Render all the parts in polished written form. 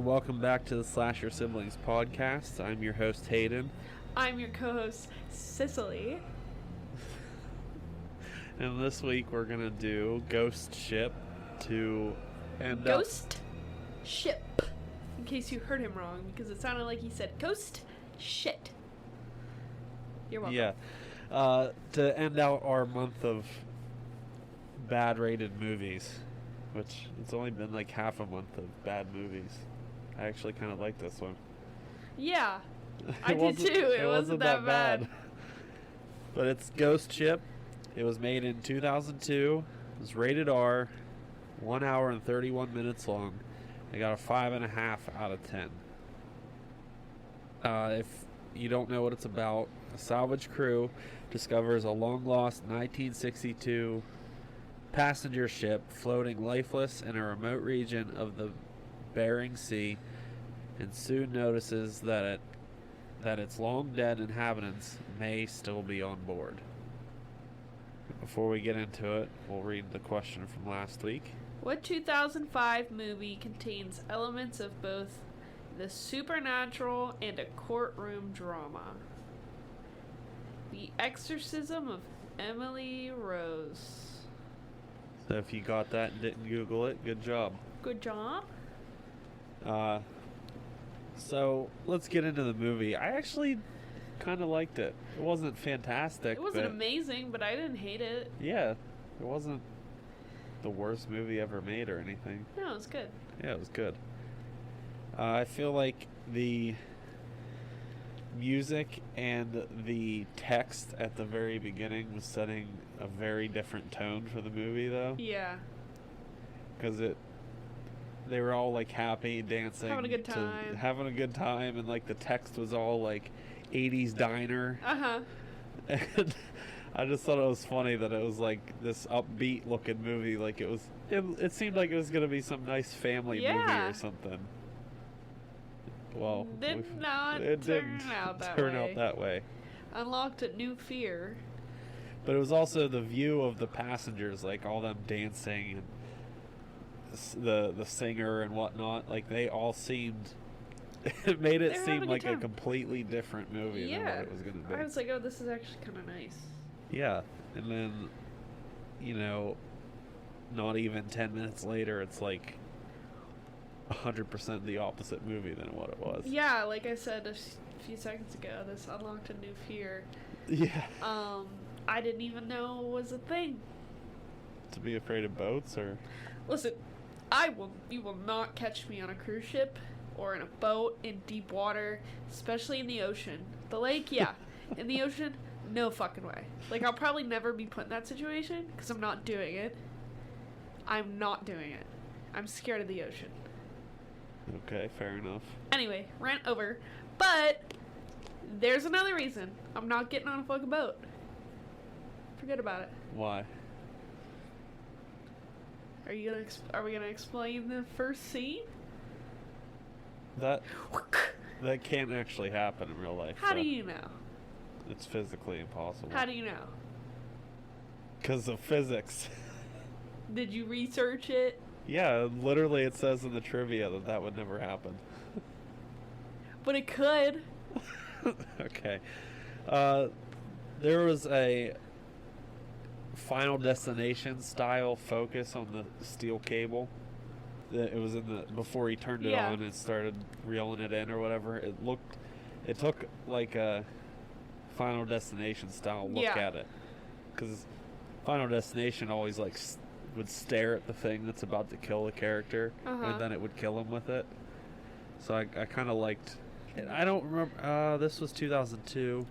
and welcome back to the Slasher Siblings podcast. I'm your host, Hayden. I'm your co-host, Cicely. And this week we're going to do Ghost Ship to end Ghost Ship. In case you heard him wrong, because it sounded like he said ghost shit. You're welcome. Yeah. To end out our month of bad rated movies, which it's only been like half a month of bad movies. I actually kind of like this one. Yeah, I did too. It wasn't that bad. But it's Ghost Ship. It was made in 2002. It was rated R, 1 hour and 31 minutes long. I got a 5.5 out of 10. If you don't know what it's about, a salvage crew discovers a long-lost 1962 passenger ship floating lifeless in a remote region of the Bering Sea, and soon notices that its long-dead inhabitants may still be on board. Before we get into it, we'll read the question from last week. What 2005 movie contains elements of both the supernatural and a courtroom drama? The Exorcism of Emily Rose. So if you got that and didn't Google it, good job. Good job. So let's get into the movie. I actually kind of liked it. It wasn't fantastic. It wasn't amazing, but I didn't hate it. Yeah, it wasn't the worst movie ever made or anything. No, it was good. Yeah, it was good. I feel like the music and the text at the very beginning was setting a very different tone for the movie, though. Yeah. Because they were all like happy, dancing, having a good time, and like the text was all like 80s diner. And I just thought it was funny that it was like this upbeat looking movie. Like it seemed like it was gonna be some nice family movie or something. Well, it didn't turn out that way. Unlocked a new fear. But it was also the view of the passengers, like all them dancing and the singer and whatnot. Like they all seemed. It made it seem like a completely different movie than what it was going to be. I was like, oh, this is actually kind of nice. Yeah, and then, not even 10 minutes later, it's like 100% the opposite movie than what it was. Yeah, like I said a few seconds ago, this unlocked a new fear. Yeah. I didn't even know it was a thing. To be afraid of boats, or? Listen, you will not catch me on a cruise ship or in a boat in deep water, especially in the ocean. The lake, yeah. In the ocean, no fucking way. Like, I'll probably never be put in that situation because I'm not doing it. I'm not doing it. I'm scared of the ocean. Okay, fair enough. Anyway, rant over. But there's another reason I'm not getting on a fucking boat. Forget about it. Why? Are we gonna explain the first scene? That can't actually happen in real life. How do you know? It's physically impossible. How do you know? Because of physics. Did you research it? Yeah, literally it says in the trivia that would never happen. But it could. Okay. There was a Final Destination style focus on the steel cable. It was before he turned it on and started reeling it in or whatever. It took like a Final Destination style look at it, because Final Destination always like would stare at the thing that's about to kill the character, and then it would kill him with it. So I kind of liked. I don't remember. This was 2002.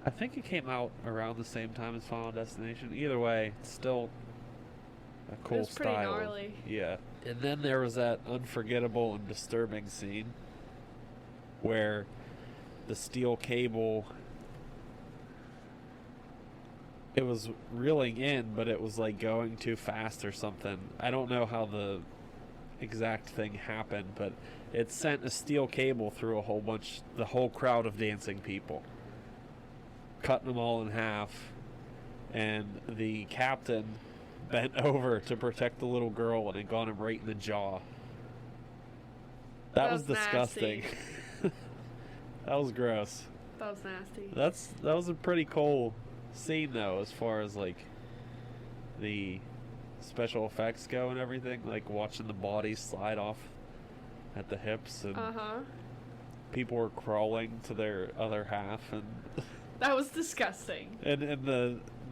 I think it came out around the same time as Final Destination. Either way, it's still a cool style. Pretty gnarly. Yeah. And then there was that unforgettable and disturbing scene where the steel cable, it was reeling in, but it was like going too fast or something. I don't know how the exact thing happened, but it sent a steel cable through the whole crowd of dancing people, cutting them all in half, and the captain bent over to protect the little girl, and it got him right in the jaw. That was disgusting. nasty. That was gross. That was nasty. That was a pretty cool scene though, as far as like the special effects go and everything. Like watching the bodies slide off at the hips, and people were crawling to their other half, and That was disgusting. and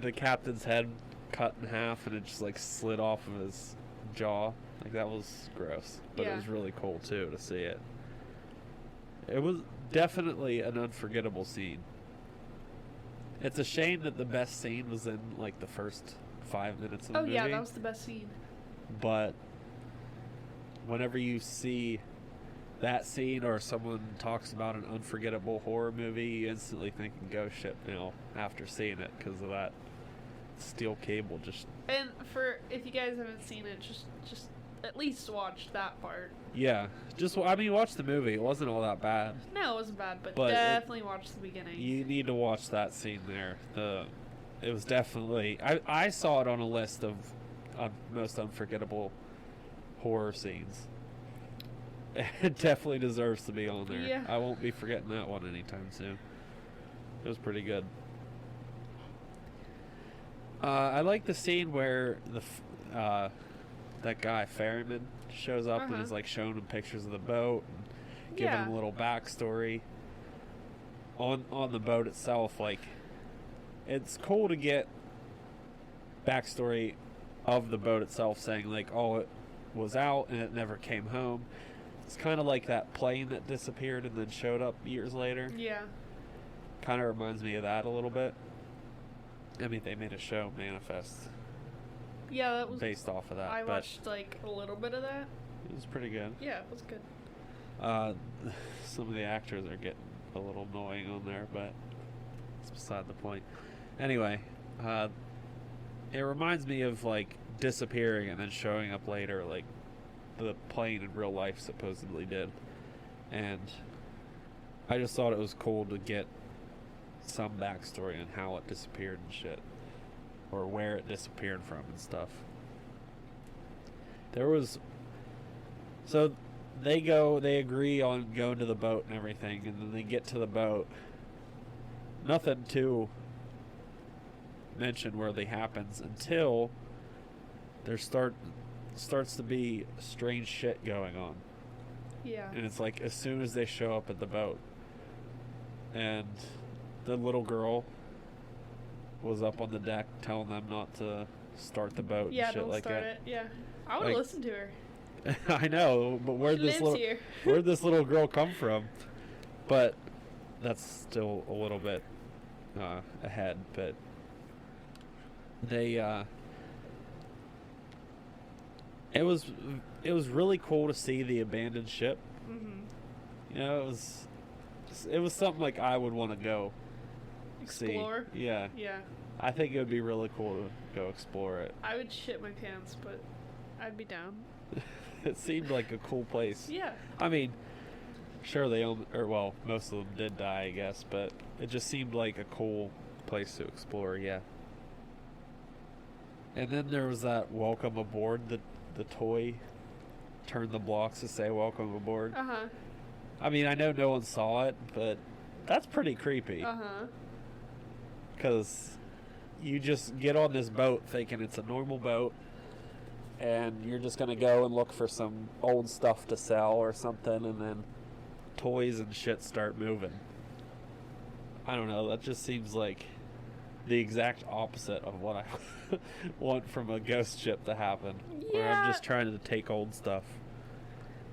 the captain's head cut in half, and it just like slid off of his jaw. Like that was gross, but it Yeah. was really cool too to see it. It was definitely an unforgettable scene. It's a shame that the best scene was in like the first 5 minutes of the Oh movie. yeah, that was the best scene. But whenever you see that scene or someone talks about an unforgettable horror movie, you instantly think ghost ship now after seeing it because of that steel cable. Just And for if you guys haven't seen it, just at least watch that part. yeah, just I mean, watch the movie. It wasn't all that bad. No, it wasn't bad, but But definitely watch the beginning. You need to watch that scene there. It was definitely I saw it on a list of most unforgettable horror scenes. It definitely deserves to be on there. Yeah. I won't be forgetting that one anytime soon. It was pretty good. I like the scene where that guy Ferryman shows up and is like showing him pictures of the boat and giving him a little backstory on the boat itself. Like, it's cool to get backstory of the boat itself, saying like, oh, it was out and it never came home. It's kind of like that plane that disappeared and then showed up years later. Yeah. Kind of reminds me of that a little bit. I mean, they made a show, Manifest, Yeah, that was based off of that. I but watched like a little bit of that. it was pretty good. Yeah, it was good. Some of the actors are getting a little annoying on there, but it's beside the point. Anyway, it reminds me of like disappearing and then showing up later, like the plane in real life supposedly did. And I just thought it was cool to get some backstory on how it disappeared and shit, or where it disappeared from and stuff. So they agree on going to the boat and everything, and then they get to the boat. Nothing to mention really happens until there starts to be strange shit going on. Yeah. And it's like as soon as they show up at the boat, and the little girl was up on the deck telling them not to start the boat Yeah, and shit don't like start that. it. Yeah. I would Like- listen to her. I know, but She lives here. where'd this little girl come from? But that's still a little bit ahead. But they it was really cool to see the abandoned ship. Mhm. You know, it was something like I would want to go Explore. see. Yeah, Yeah. I think it would be really cool to go explore it. I would shit my pants, but I'd be down. It seemed like a cool place. Yeah. I mean, sure most of them did die, I guess, but it just seemed like a cool place to explore. Yeah. And then there was that welcome aboard. The toy turned the blocks to say welcome aboard. Uh-huh. I mean, I know no one saw it, but that's pretty creepy. Uh-huh. Because you just get on this boat thinking it's a normal boat, and you're just going to go and look for some old stuff to sell or something, and then toys and shit start moving. I don't know, that just seems like the exact opposite of what I want from a ghost ship to happen. Where I'm Yeah. just trying to take old stuff.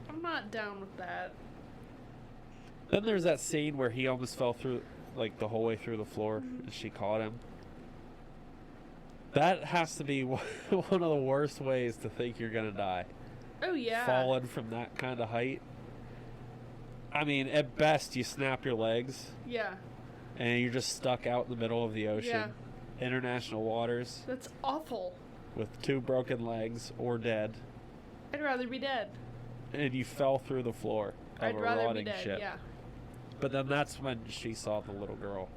I'm not down with that. Then there's that scene where he almost fell through, like, the whole way through the floor, and she caught him. That has to be one of the worst ways to think you're gonna die. Oh, yeah. Falling from that kind of height. I mean, at best, you snap your legs, Yeah. and you're just stuck out in the middle of the ocean. Yeah. International waters, That's awful. with 2 broken legs or dead, I'd rather be dead. and you fell through the floor of I'd a rather be rotting dead, ship. yeah. But then that's when she saw the little girl,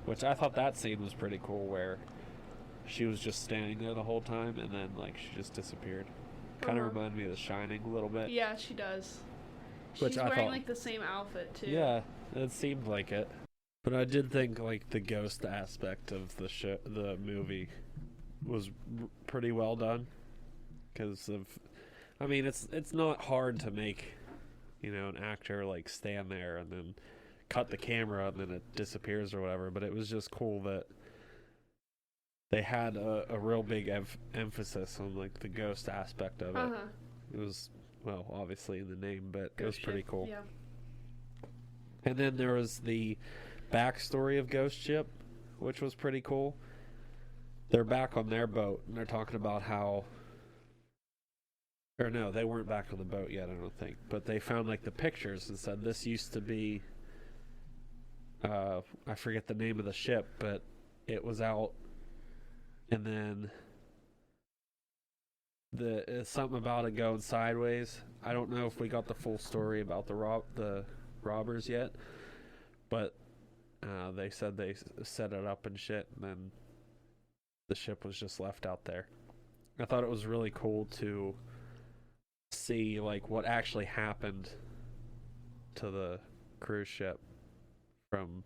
which I thought that scene was pretty cool, where she was just standing there the whole time, and then like she just disappeared. Kind of Uh-huh. reminded me of The Shining a little bit. Yeah, she does. Which She's I wearing thought, like the same outfit too. yeah, it seemed like it. But I did think like the ghost aspect of the movie was pretty well done. Because of, I mean, it's not hard to make, an actor like stand there and then cut the camera and then it disappears or whatever. But it was just cool that they had a real big emphasis on like the ghost aspect of it. It was, well, obviously in the name, but it was pretty cool. Yeah. And then there was the backstory of Ghost Ship, which was pretty cool. They're back on their boat and they're talking about how, or no, they weren't back on the boat yet, I don't think, but they found like the pictures and said this used to be, I forget the name of the ship, but it was out, and then something about it going sideways. I don't know if we got the full story about the robbers yet, but they said they set it up and shit, and then the ship was just left out there. I thought it was really cool to see like what actually happened to the cruise ship from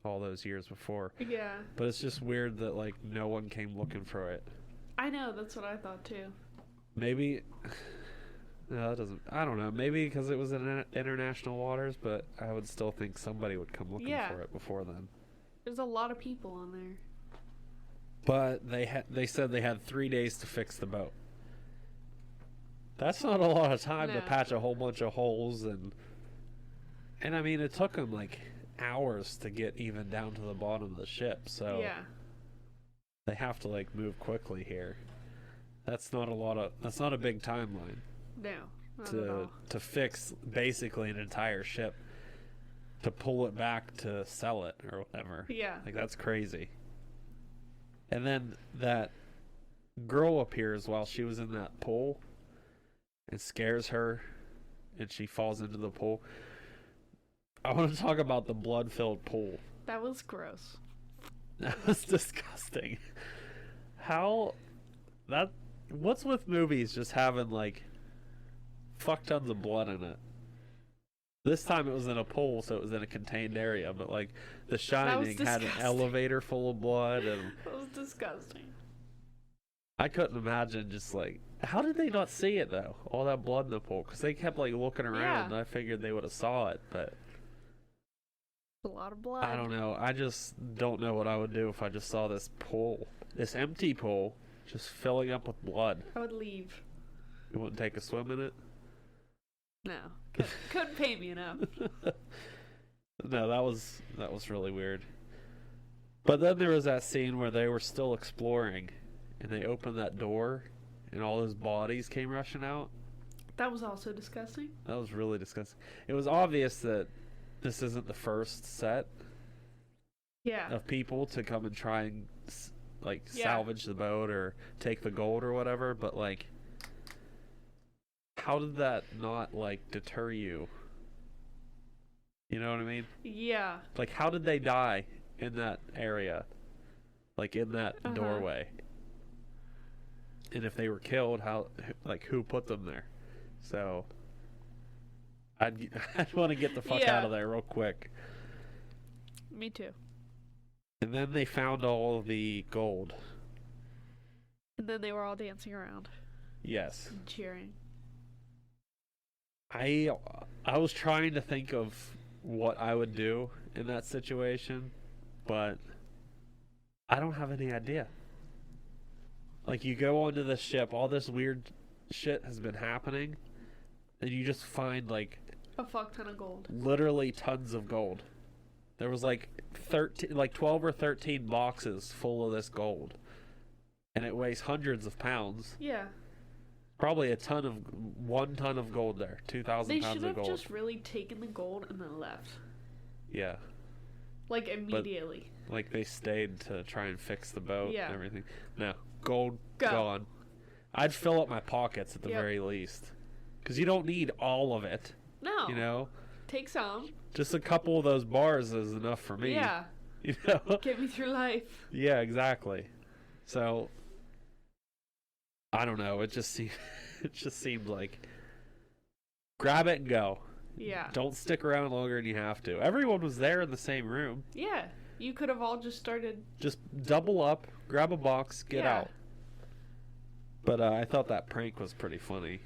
all those years before. Yeah. But it's just weird that like no one came looking for it. I know, that's what I thought too. Maybe no, that doesn't. I don't know. Maybe because it was in international waters, but I would still think somebody would come looking for it before then. There's a lot of people on there. But they said they had 3 days to fix the boat. That's not a lot of time to patch a whole bunch of holes and I mean it took them like hours to get even down to the bottom of the ship. So yeah, they have to like move quickly here. That's not a big timeline. No, not at all. To fix basically an entire ship, to pull it back to sell it or whatever. Yeah. Like that's crazy. And then that girl appears while she was in that pool and scares her and she falls into the pool. I want to talk about the blood-filled pool. That was gross. That was disgusting. What's with movies just having like fuck tons of blood in it? This time it was in a pool, so it was in a contained area, but like The Shining had an elevator full of blood and That was disgusting. I couldn't imagine just like, how did they not see it though? All that blood in the pool, because they kept like looking around and I figured they would have saw it, but a lot of blood. I don't know. I just don't know what I would do if I just saw this pool, this empty pool, just filling up with blood. I would leave. You wouldn't take a swim in it? No, couldn't pay me enough. No, that was really weird. But then there was that scene where they were still exploring, and they opened that door, and all those bodies came rushing out. That was also disgusting. That was really disgusting. It was obvious that this isn't the first set of people to come and try and salvage the boat or take the gold or whatever, but like, how did that not like deter you? You know what I mean? Yeah. Like, how did they die in that area? Like, in that doorway? And if they were killed, who put them there? So, I'd want to get the fuck out of there real quick. Me too. And then they found all the gold. And then they were all dancing around. Yes. And cheering. I was trying to think of what I would do in that situation, but I don't have any idea. Like, you go onto the ship, all this weird shit has been happening, and you just find like a fuck ton of gold. Literally tons of gold. There was like 12 or 13 boxes full of this gold, and it weighs hundreds of pounds. Yeah. Probably 1 ton of gold there. 2,000 pounds of gold. They should have just really taken the gold and then left. Yeah. Like immediately. But, like they stayed to try and fix the boat and everything. No, gold gone. I'd fill up my pockets at the very least, because you don't need all of it. No. You know. Take some. Just a couple of those bars is enough for me. Yeah. You know. Get me through life. Yeah, exactly. So I don't know. It just seemed like grab it and go. Yeah. Don't stick around longer than you have to. Everyone was there in the same room. Yeah. You could have all just started. Just double up, grab a box, get Yeah. out. But I thought that prank was pretty funny.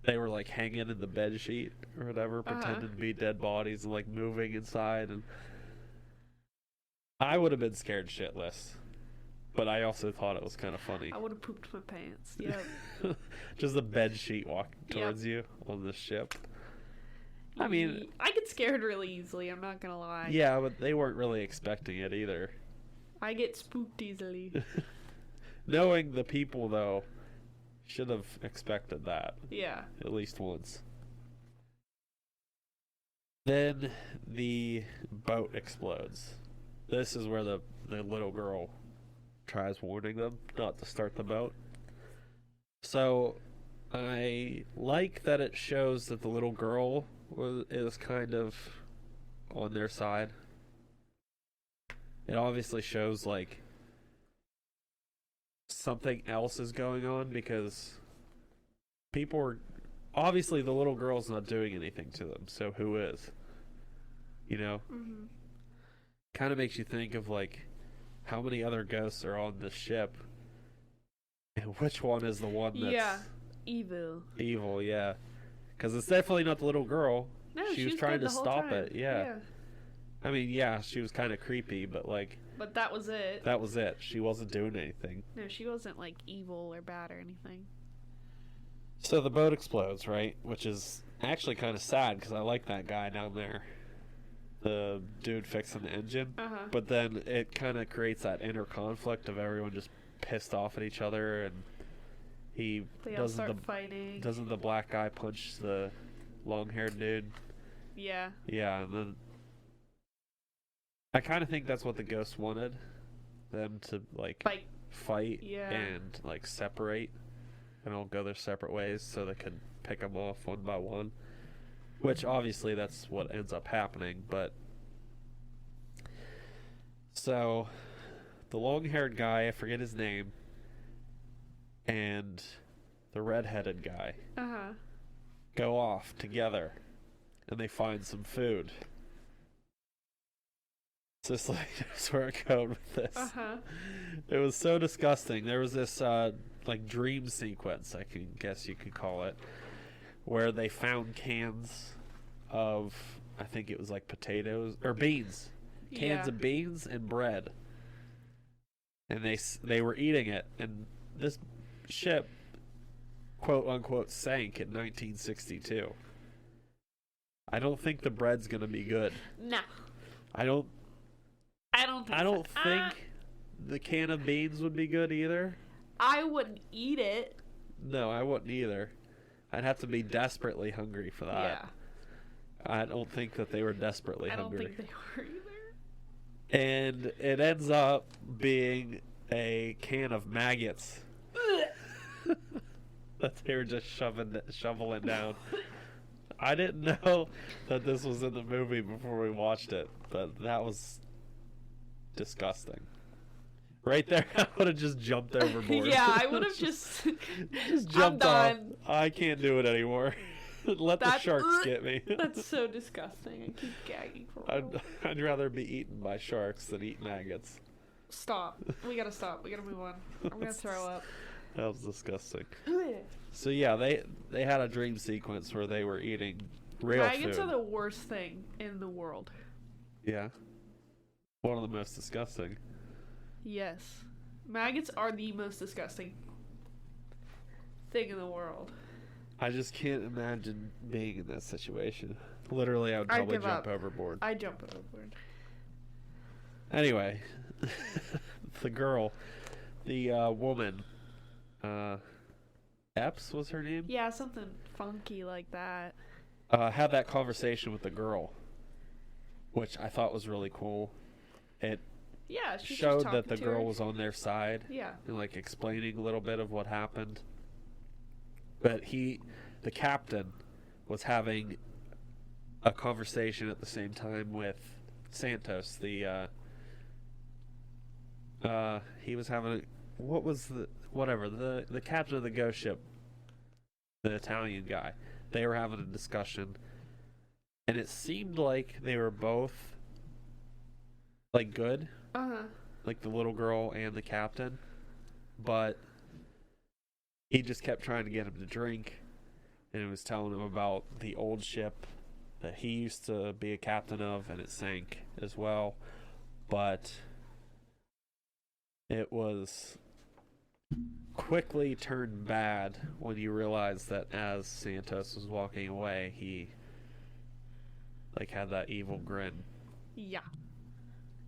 They were like hanging in the bed sheet or whatever, pretending to be dead bodies and like moving inside. And I would have been scared shitless, but I also thought it was kind of funny. I would have pooped my pants. Yep. Just the bed sheet walking towards you on the ship. I mean, I get scared really easily. I'm not gonna lie. yeah, but they weren't really expecting it either. I get spooked easily. Knowing the people, though, should have expected that Yeah. at least once. Then the boat explodes. This is where the little girl tries warning them not to start the boat. So I like that it shows that the little girl is kind of on their side. It obviously shows like something else is going on because people are obviously the little girl's not doing anything to them, so who is? You know? Mm-hmm. Kind of makes you think of like how many other ghosts are on this ship and which one is the one that's evil. evil, yeah. Because it's definitely not the little girl. No, she was good trying to the whole stop time. it, yeah. I mean, yeah, she was kind of creepy, but like But that was it. that was it. She wasn't doing anything. No, she wasn't like evil or bad or anything. So the boat explodes, right? Which is actually kind of sad because I like that guy down there, the dude fixing the engine. Uh-huh. But then it kind of creates that inner conflict of everyone just pissed off at each other, and he They all start fighting. doesn't the black guy punch the long-haired dude? Yeah. Yeah, and then I kind of think that's what the ghosts wanted them to like fight Yeah. and like separate and all go their separate ways so they could pick them off one by one, which obviously that's what ends up happening. But so the long-haired guy, I forget his name, and the red-headed guy Uh-huh. go off together and they find some food. It's just like that's where I go with this. Uh-huh. It was so disgusting. There was this like dream sequence, I can guess you could call it, where they found cans of, I think it was like potatoes or beans, cans of beans and bread, and they were eating it. And this ship, quote unquote, sank in 1962. I don't think the bread's gonna be good. No. I don't so. think the can of beans would be good either. I wouldn't eat it. No, I wouldn't either. I'd have to be desperately hungry for that. Yeah. I don't think that they were desperately I don't hungry. think they were either. And it ends up being a can of maggots that they were just shoveling down. I didn't know that this was in the movie before we watched it, but that was disgusting. Right there, I would have just jumped overboard. Yeah, I would have just jumped off. done. I can't do it anymore. Let the sharks get me. That's so disgusting. I keep gagging for a while. I'd rather be eaten by sharks than eat maggots. Stop. We gotta stop. We gotta move on. I'm gonna throw up. That was disgusting. So yeah, they had a dream sequence where they were eating real Maggots food. are the worst thing in the world. Yeah. One of the most disgusting. Yes. Maggots are the most disgusting thing in the world. I just can't imagine being in that situation. Literally, I would probably give jump up. overboard. I jump overboard. Anyway, the girl, the woman, Epps was her name? Yeah, something funky like that. Had that conversation with the girl, which I thought was really cool. It Yeah, she's showed just that the talking to girl her. was on their side Yeah. and like explaining a little bit of what happened. But the captain, was having a conversation at the same time with Santos. He was having the captain of the ghost ship, the Italian guy. they were having a discussion, and it seemed like they were both like good, like the little girl and the captain, but he just kept trying to get him to drink, and it was telling him about the old ship that he used to be a captain of, and it sank as well. But it was quickly turned bad when you realize that as Santos was walking away, he like had that evil grin. Yeah.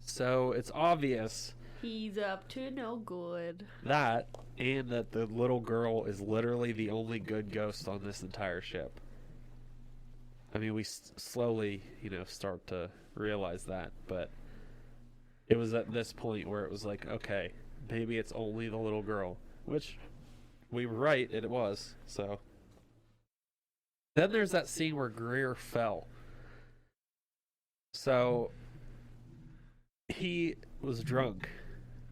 So it's obvious He's up to no good. that, and that the little girl is literally the only good ghost on this entire ship. I mean, we slowly, start to realize that, but it was at this point where it was like, okay, maybe it's only the little girl, which we were right, it was. So then there's that scene where Greer fell. So he was drunk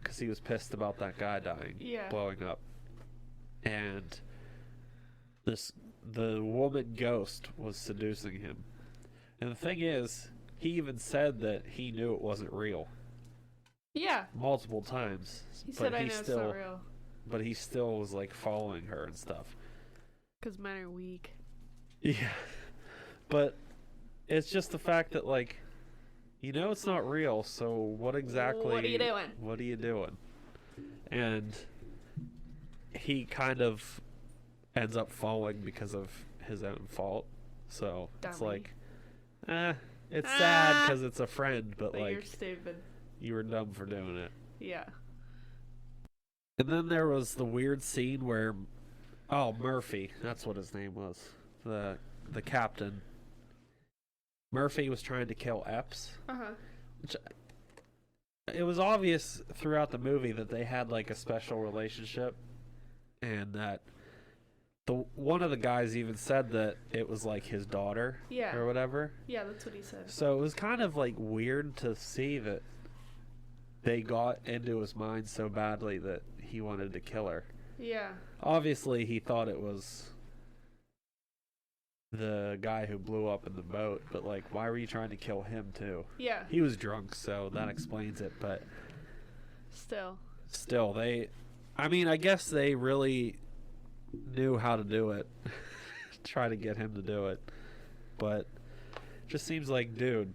because he was pissed about that guy dying, blowing up, and the woman ghost was seducing him. And the thing is, he even said that he knew it wasn't real. Yeah. Multiple times. He said, I know it's not real. But he still was like following her and stuff. Because men are weak. Yeah. But it's just the fact that, like, it's not real, so what exactly... What are you doing? What are you doing? And he kind of ends up falling because of his own fault. So Dummy. It's like, it's sad because it's a friend, but like, you're stupid. You were dumb for doing it. Yeah. And then there was the weird scene where, Murphy, that's what his name was, the captain. Murphy was trying to kill Epps. Which, it was obvious throughout the movie that they had like a special relationship, and that one of the guys even said that it was like his daughter, or whatever. Yeah, that's what he said. So it was kind of like weird to see that they got into his mind so badly that he wanted to kill her. Yeah. Obviously, he thought it was the guy who blew up in the boat, but like, why were you trying to kill him too? Yeah. He was drunk, so that explains it, but still, I guess they really knew how to do it. Try to get him to do it. But it just seems like, dude,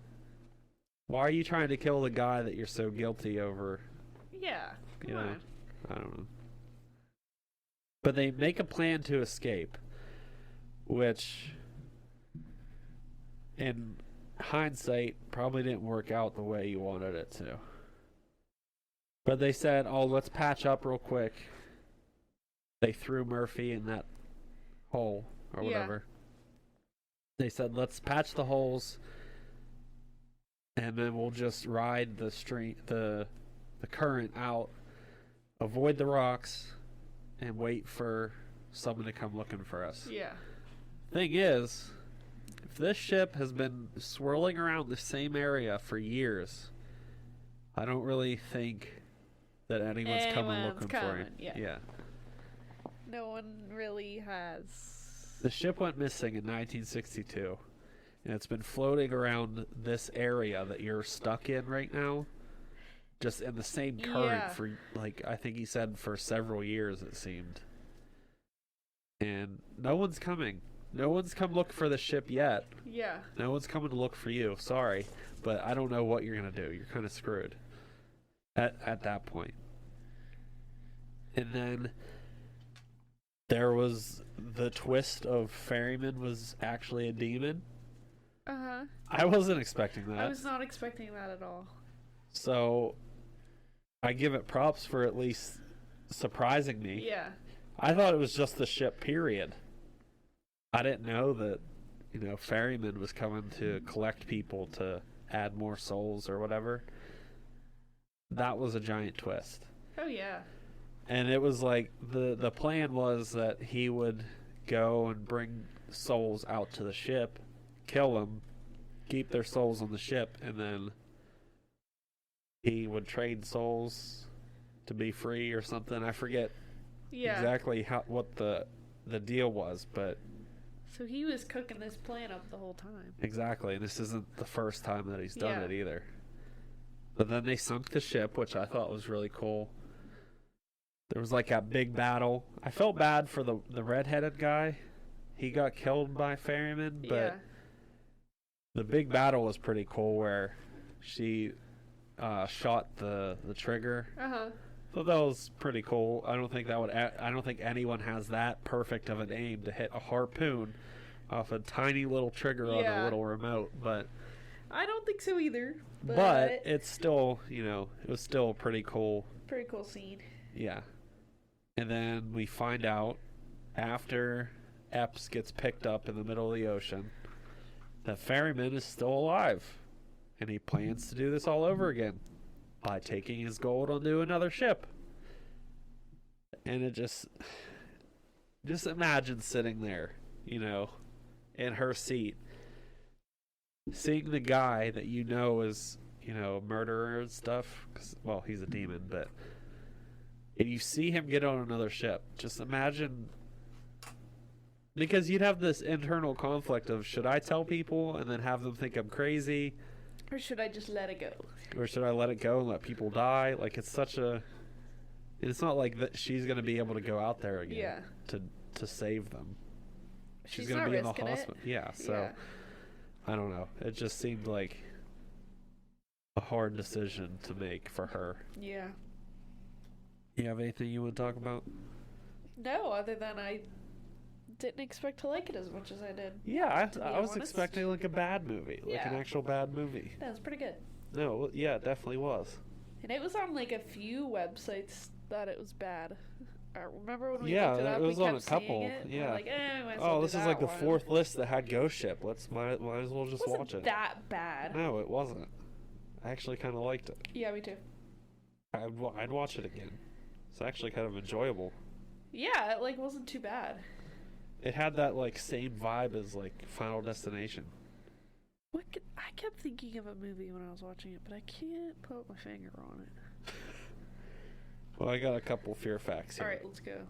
why are you trying to kill the guy that you're so guilty over? Yeah. Come on. I don't know. But they make a plan to escape, which in hindsight probably didn't work out the way you wanted it to. But they said, let's patch up real quick. They threw Murphy in that hole or whatever. They said, let's patch the holes, and then we'll just ride the stream, the current out, avoid the rocks, and wait for someone to come looking for us. Yeah. Thing is, if this ship has been swirling around the same area for years, I don't really think that anyone's coming looking for him. Yeah. No one really has. The ship went missing in 1962, and it's been floating around this area that you're stuck in right now, just in the same current for, like, I think he said for several years, it seemed. And no one's coming. No one's come look for the ship yet. Yeah. No one's coming to look for you. Sorry, but I don't know what you're going to do. You're kind of screwed at that point. And then there was the twist of Ferryman was actually a demon. I wasn't expecting that. I was not expecting that at all. So I give it props for at least surprising me. Yeah. I thought it was just the ship, period. I didn't know that, Ferryman was coming to collect people to add more souls or whatever. That was a giant twist. Oh, yeah. And it was like, the plan was that he would go and bring souls out to the ship, kill them, keep their souls on the ship, and then he would trade souls to be free or something. I forget exactly what the deal was, but So he was cooking this plan up the whole time. Exactly. And this isn't the first time that he's done Yeah. it either. But then they sunk the ship, which I thought was really cool. There was like a big battle. I felt bad for the redheaded guy. He got killed by ferryman, but Yeah. the big battle was pretty cool where she shot the trigger. Uh-huh. So that was pretty cool. I don't think anyone has that perfect of an aim to hit a harpoon off a tiny little trigger on a Yeah. little remote, but I don't think so either. but it's still, it was still pretty cool. pretty cool scene. Yeah. And then we find out after Epps gets picked up in the middle of the ocean that ferryman is still alive, and he plans to do this all over again by taking his gold onto another ship. And it just imagine sitting there, in her seat, seeing the guy that is, a murderer and stuff. 'Cause, well, he's a demon, but and you see him get on another ship. Just imagine, because you'd have this internal conflict of, should I tell people and then have them think I'm crazy, Or should I just let it go? or should I let it go and let people die? Like, it's not like that she's gonna be able to go out there again Yeah. to save them. She's gonna not be in the risking it. hospital. Yeah, so Yeah. I don't know. It just seemed like a hard decision to make for her. Yeah. You have anything you want to talk about? No, other than I didn't expect to like it as much as I did. Yeah, To be I was honest. expecting like a bad movie, like an Yeah. actual bad movie. That was pretty good. No, yeah, it definitely was. And it was on like a few websites that it was bad. I remember when we Yeah, looked it up, it was we on kept a couple, seeing it, and we're yeah. like, we might as well Oh, do this is that like the one. fourth list that had Ghost Ship. Might as well just It wasn't watch it. that bad. No, it wasn't. I actually kind of liked it. Yeah, me too. I'd watch it again. It's actually kind of enjoyable. Yeah, it like wasn't too bad. It had that like same vibe as like Final Destination. I kept thinking of a movie when I was watching it, but I can't put my finger on it. Well, I got a couple fear facts here. All right, let's go.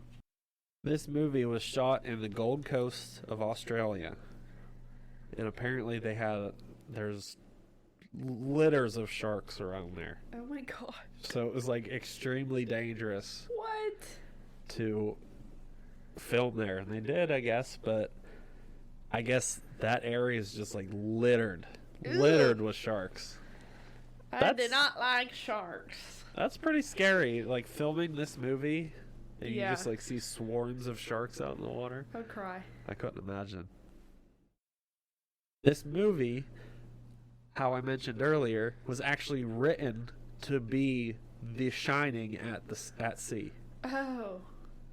This movie was shot in the Gold Coast of Australia, and apparently there's litters of sharks around there. Oh my gosh. So it was like extremely dangerous What? to film there, and they did, I guess, but I guess that area is just like littered with sharks. I did not like sharks. That's pretty scary, like filming this movie and you Yeah. just like see swarms of sharks out in the water. I would cry. I couldn't imagine. This movie, how I mentioned earlier, was actually written to be The Shining at sea. Oh.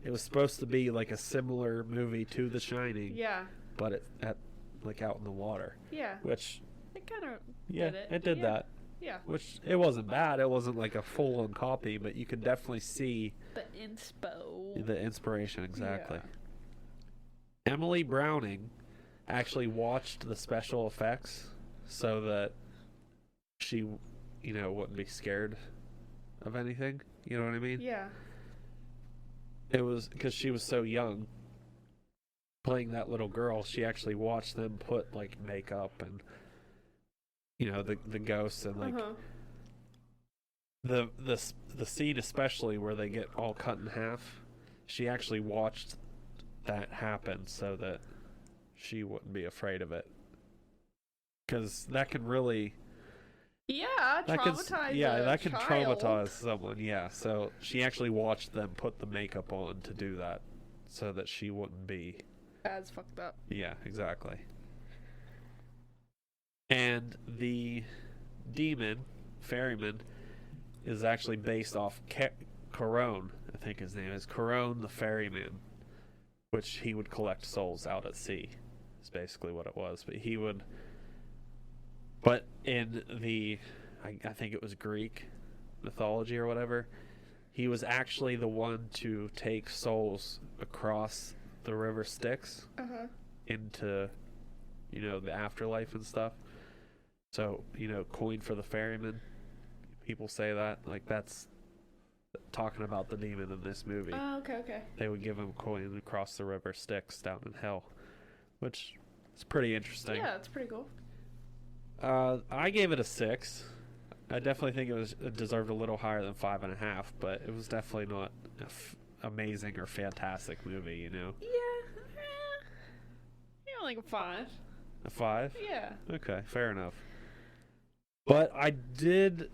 It was supposed to be like a similar movie to The Shining, Yeah. but like out in the water, Yeah. which It kind of yeah, did it. it did Yeah. that. Yeah. Which it wasn't bad. It wasn't like a full-on copy, but you could definitely see The inspo. the inspiration exactly. Yeah. Emily Browning actually watched the special effects so that she, wouldn't be scared of anything. You know what I mean? Yeah. It was because she was so young playing that little girl. She actually watched them put like makeup and the ghosts and like Uh-huh. the scene especially where they get all cut in half. She actually watched that happen so that she wouldn't be afraid of it, because that can really Traumatize. that can child. traumatize someone. Yeah, so she actually watched them put the makeup on to do that so that she wouldn't be. That's fucked up. Yeah, exactly. And the demon ferryman is actually based off Corone, I think his name is Corone the ferryman, which he would collect souls out at sea. Is basically what it was. But in the, I think it was Greek mythology or whatever, he was actually the one to take souls across the river Styx Uh-huh. into, the afterlife and stuff. So, coin for the ferryman. People say that. Like, that's talking about the demon in this movie. Oh, okay. They would give him a coin across the river Styx down in hell. which is pretty interesting. Yeah, it's pretty cool. I gave it a 6. I definitely think it deserved a little higher than 5.5, but it was definitely not an amazing or fantastic movie, you know? Yeah, like a 5. A 5? Yeah. Okay, fair enough. But I did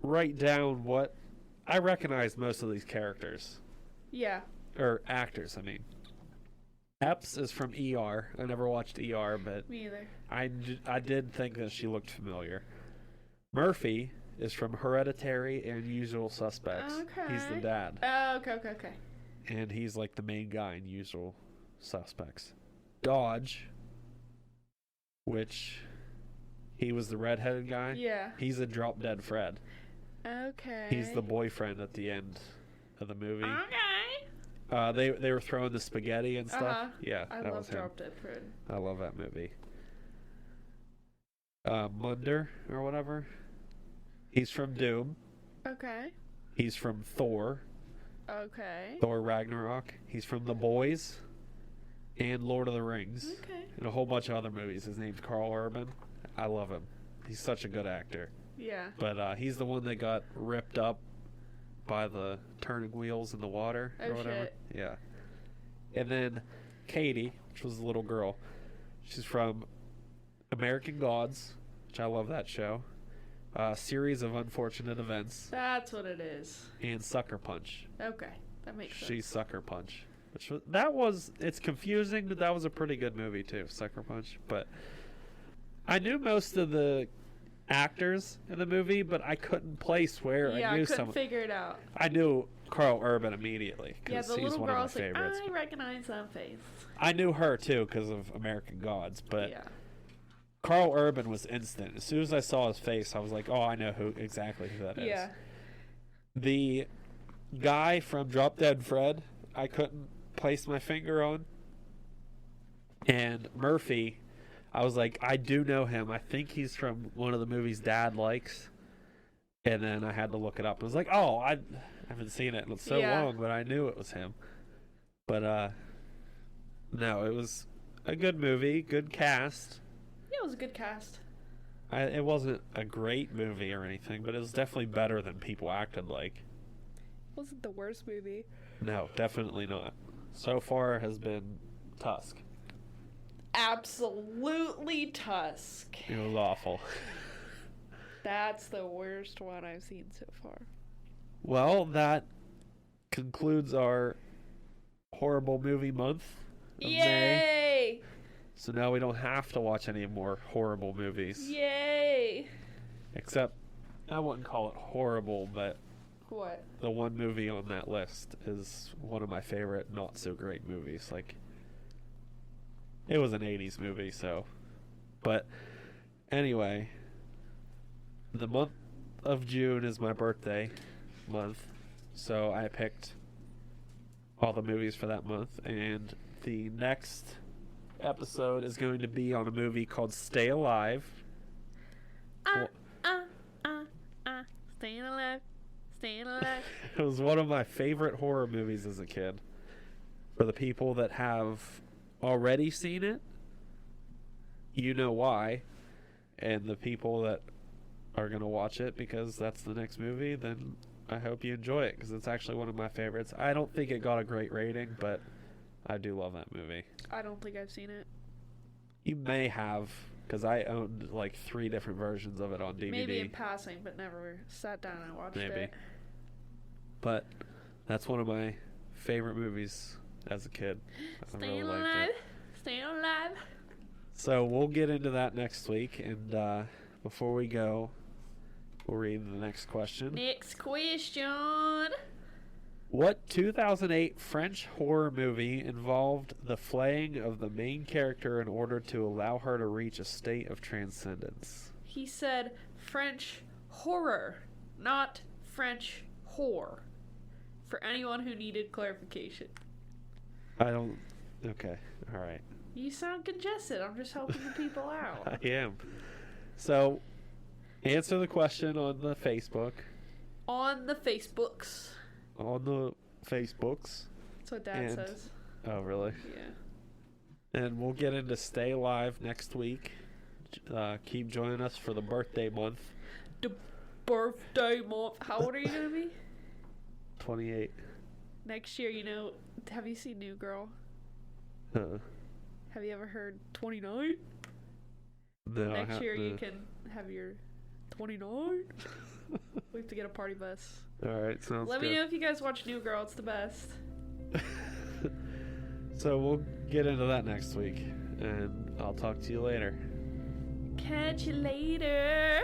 write down what I recognized most of these characters. Yeah. Or actors, I mean. Epps is from ER. I never watched ER, but Me either. I did think that she looked familiar. Murphy is from Hereditary and Usual Suspects. Okay. He's the dad. Oh, okay. And he's like the main guy in Usual Suspects. Dodge, which he was the redheaded guy. Yeah. He's a Drop Dead Fred. Okay. He's the boyfriend at the end of the movie. Okay. They were throwing the spaghetti and stuff. Uh-huh. Yeah, I that love was him. Drop Dead Fred. I love that movie. Munder or whatever. He's from Doom. Okay. He's from Thor. Okay. Thor Ragnarok. He's from The Boys and Lord of the Rings. Okay. And a whole bunch of other movies. His name's Carl Urban. I love him. He's such a good actor. Yeah. But he's the one that got ripped up by the turning wheels in the water or Oh, whatever. shit. Yeah. And then Katie, which was the little girl. She's from American Gods, which I love that show. Series of Unfortunate Events. That's what it is. And Sucker Punch. Okay. That makes sense. She's Sucker Punch. It's confusing, but that was a pretty good movie too, Sucker Punch. But I knew most of the actors in the movie, but I couldn't place where Yeah, I knew I couldn't some. figure it out. I knew Carl Urban immediately Yeah, because the he's little one of my girl's like, favorites. I recognize that face. I knew her too because of American Gods, but Yeah. Carl Urban was instant. As soon as I saw his face, I was like, "Oh, I know exactly who that is." Yeah. The guy from Drop Dead Fred, I couldn't place my finger on. And Murphy, I was like, I do know him. I think he's from one of the movies Dad likes. And then I had to look it up. I was like, oh, I haven't seen it in so long, but I knew it was him. But no, it was a good movie, good cast. Yeah, it was a good cast. It wasn't a great movie or anything, but it was definitely better than people acted like. Wasn't the worst movie. No, definitely not. So far has been Tusk. Absolutely Tusk. It was awful. That's the worst one I've seen so far. Well, that concludes our horrible movie month of May. Yay! So now we don't have to watch any more horrible movies. Yay! Except, I wouldn't call it horrible, but What? the one movie on that list is one of my favorite not so great movies. Like, it was an 80s movie, so. But anyway, the month of June is my birthday month, so I picked all the movies for that month, and the next episode is going to be on a movie called Stay Alive. Staying alive. Staying alive. It was one of my favorite horror movies as a kid. For the people that have already seen it, you know why. And the people that are going to watch it because that's the next movie, then I hope you enjoy it because it's actually one of my favorites. I don't think it got a great rating, but I do love that movie. I don't think I've seen it. You may have, because I owned like 3 different versions of it on DVD. Maybe in passing, but never sat down and watched it. But that's one of my favorite movies as a kid. I really Staying liked alive. it. Staying alive. So we'll get into that next week, and before we go, we'll read the next question. Next question. What 2008 French horror movie involved the flaying of the main character in order to allow her to reach a state of transcendence? He said French horror, not French whore. For anyone who needed clarification. I don't... Okay, alright. You sound congested. I'm just helping the people out. I am. So, answer the question on the Facebook. On the Facebooks. On the Facebooks. That's what Dad And- says. Oh, really? Yeah. And we'll get into Stay Live next week. Keep joining us for the birthday month. The birthday month. How old are you gonna be? 28. Next year, you know. Have you seen New Girl? Have you ever heard 29? No, Next year you can have your 29. We have to get a party bus. Alright, sounds Let good. me know if you guys watch New Girl. It's the best. So we'll get into that next week. And I'll talk to you later. Catch you later.